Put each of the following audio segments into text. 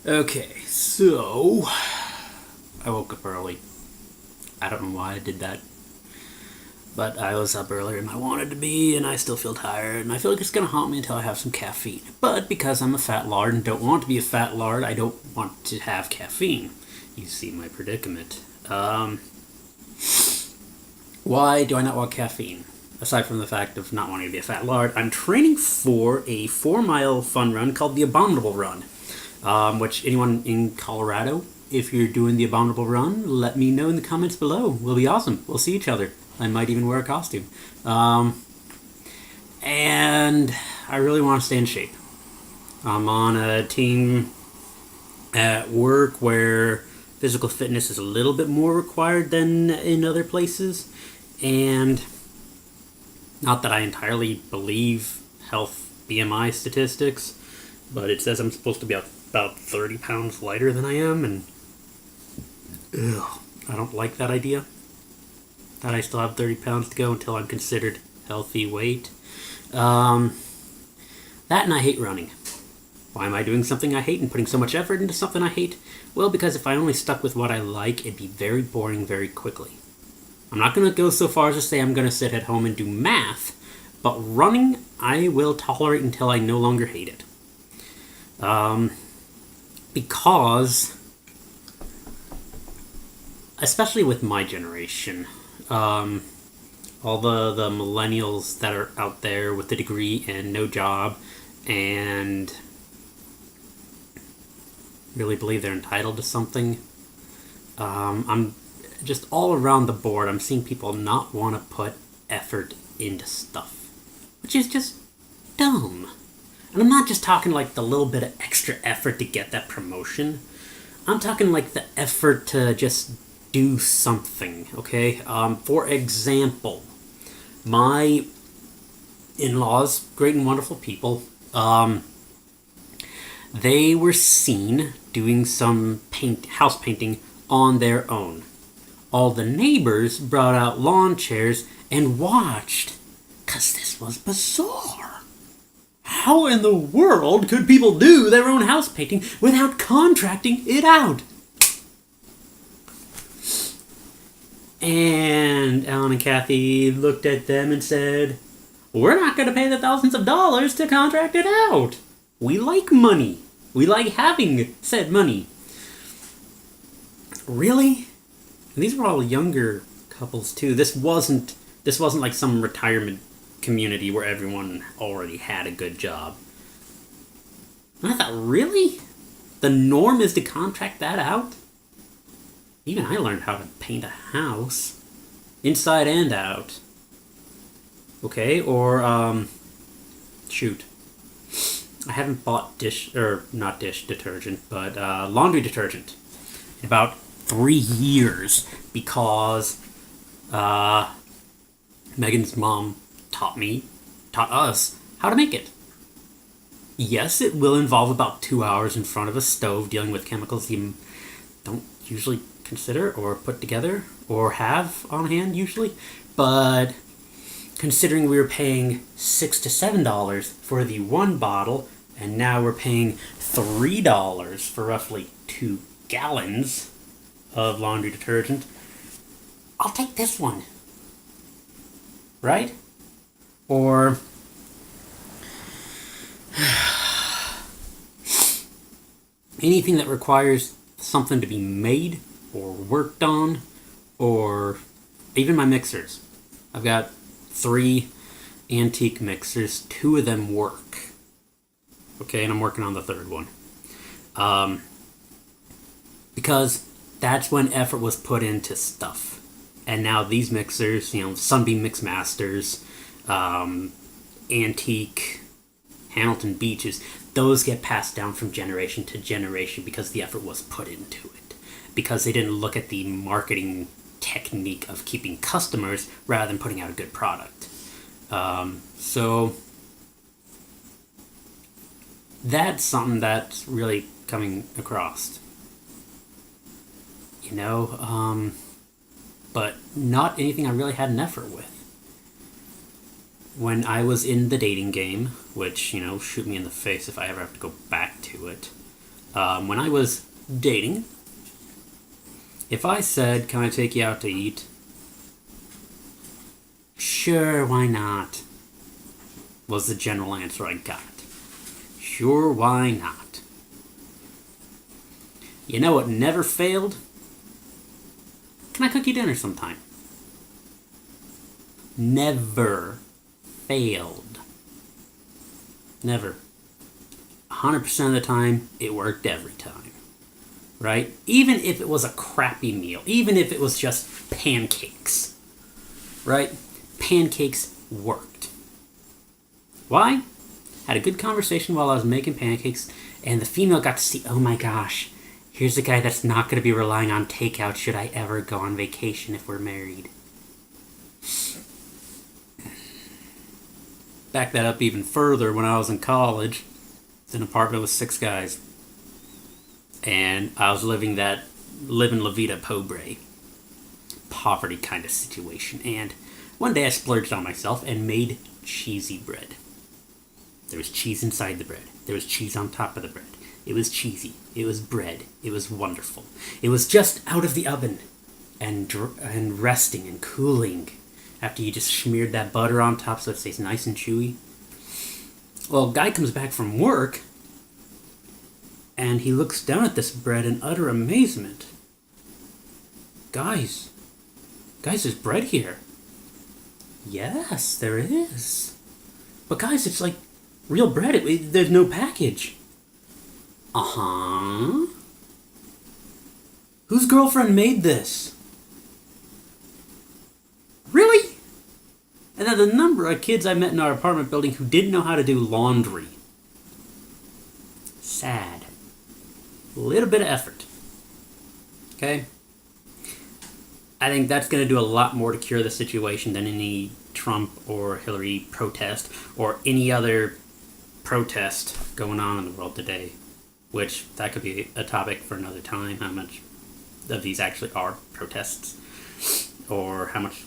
Okay, so I woke up early. I don't know why I did that, but I was up earlier than I wanted to be, and I still feel tired, and I feel like it's gonna haunt me until I have some caffeine. But because I'm a fat lard and don't want to be a fat lard, I don't want to have caffeine. You see my predicament. Why do I not want caffeine? Aside from the fact of not wanting to be a fat lard, I'm training for a 4 mile fun run called the Abominable Run. Which anyone in Colorado, if you're doing the Abominable Run, let me know in the comments below. We'll be awesome. We'll see each other. I might even wear a costume. And I really want to stay in shape. I'm on a team at work where physical fitness is a little bit more required than in other places. And not that I entirely believe health BMI statistics, but it says I'm supposed to be about 30 pounds lighter than I am, and I don't like that idea. That I still have 30 pounds to go until I'm considered healthy weight. That and I hate running. Why am I doing something I hate and putting so much effort into something I hate? Well, because if I only stuck with what I like, it'd be very boring very quickly. I'm not going to go so far as to say I'm going to sit at home and do math, but running I will tolerate until I no longer hate it. Because, especially with my generation, all the millennials that are out there with a degree and no job and really believe they're entitled to something, I'm just all around the board, I'm seeing people not want to put effort into stuff, which is just dumb. And I'm not just talking like the little bit of extra effort to get that promotion. I'm talking like the effort to just do something, okay? For example, my in-laws, great and wonderful people, they were seen doing some house painting on their own. All the neighbors brought out lawn chairs and watched, because this was bizarre. How in the world could people do their own house painting without contracting it out? And Alan and Kathy looked at them and said, "We're not going to pay the thousands of dollars to contract it out. We like money. We like having said money." Really? And these were all younger couples too. This wasn't like some retirement community where everyone already had a good job. And I thought, really? The norm is to contract that out? Even I learned how to paint a house, inside and out. Okay, or, shoot. I haven't bought not dish detergent, but laundry detergent in about 3 years because Megan's mom taught us how to make it. Yes, it will involve about 2 hours in front of a stove dealing with chemicals you don't usually consider or put together or have on hand usually, but considering we were paying $6 to $7 for the one bottle, and now we're paying $3 for roughly 2 gallons of laundry detergent, I'll take this one. Right? Or anything that requires something to be made or worked on, or even my mixers. I've got 3 antique mixers. 2 of them work. Okay, and I'm working on the 3rd one. Because that's when effort was put into stuff. And now these mixers, Sunbeam Mixmasters, antique Hamilton Beaches, those get passed down from generation to generation because the effort was put into it. Because they didn't look at the marketing technique of keeping customers rather than putting out a good product. So that's something that's really coming across. But not anything I really had an effort with. When I was in the dating game, which, shoot me in the face if I ever have to go back to it, When I was dating, if I said, "Can I take you out to eat?" "Sure, why not?" was the general answer I got. Sure, why not? You know what never failed? "Can I cook you dinner sometime?" Never failed. Never. 100% of the time, it worked every time. Right? Even if it was a crappy meal, even if it was just pancakes. Right? Pancakes worked. Why? Had a good conversation while I was making pancakes, and the female got to see, oh my gosh, here's a guy that's not going to be relying on takeout should I ever go on vacation if we're married. Back that up even further, when I was in college, it's an apartment with 6 guys. And I was living La Vida Pobre, poverty kind of situation. And one day I splurged on myself and made cheesy bread. There was cheese inside the bread. There was cheese on top of the bread. It was cheesy. It was bread. It was wonderful. It was just out of the oven and resting and cooling after you just smeared that butter on top so it stays nice and chewy. Well, a guy comes back from work and he looks down at this bread in utter amazement. Guys, there's bread here." "Yes, there is. But guys, it's like real bread. There's no package." "Uh-huh. Whose girlfriend made this?" "Really?" And then the number of kids I met in our apartment building who didn't know how to do laundry. Sad. A little bit of effort. Okay? I think that's going to do a lot more to cure the situation than any Trump or Hillary protest or any other protest going on in the world today. Which, that could be a topic for another time, how much of these actually are protests. Or how much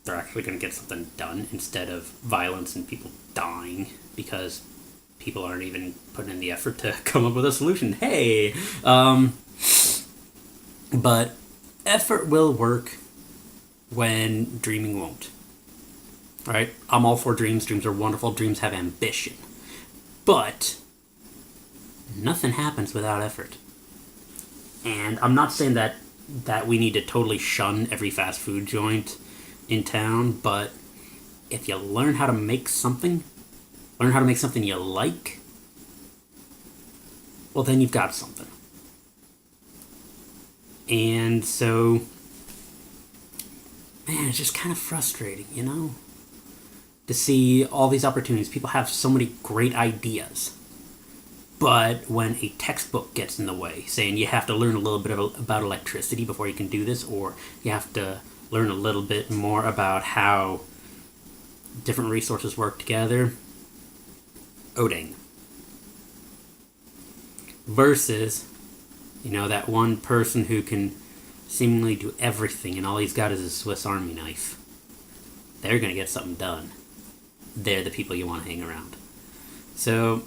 they're actually going to get something done instead of violence and people dying because people aren't even putting in the effort to come up with a solution. Hey! But effort will work when dreaming won't. Right? I'm all for dreams. Dreams are wonderful. Dreams have ambition. But nothing happens without effort. And I'm not saying that we need to totally shun every fast food joint in town, but if you learn how to make something you like, well, then you've got something. And so, man, it's just kind of frustrating, to see all these opportunities. People have so many great ideas. But when a textbook gets in the way, saying you have to learn a little bit about electricity before you can do this, or you have to learn a little bit more about how different resources work together, oh dang. Versus, that one person who can seemingly do everything and all he's got is a Swiss Army knife. They're going to get something done. They're the people you want to hang around. So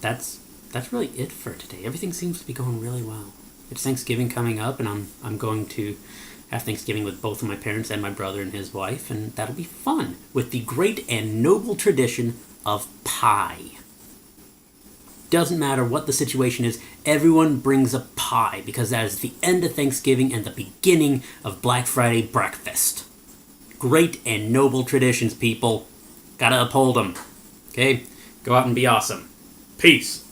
that's really it for today. Everything seems to be going really well. It's Thanksgiving coming up, and I'm going to have Thanksgiving with both of my parents and my brother and his wife, and that'll be fun with the great and noble tradition of pie. Doesn't matter what the situation is, everyone brings a pie because that is the end of Thanksgiving and the beginning of Black Friday breakfast. Great and noble traditions, people. Gotta uphold them. Okay? Go out and be awesome. Peace.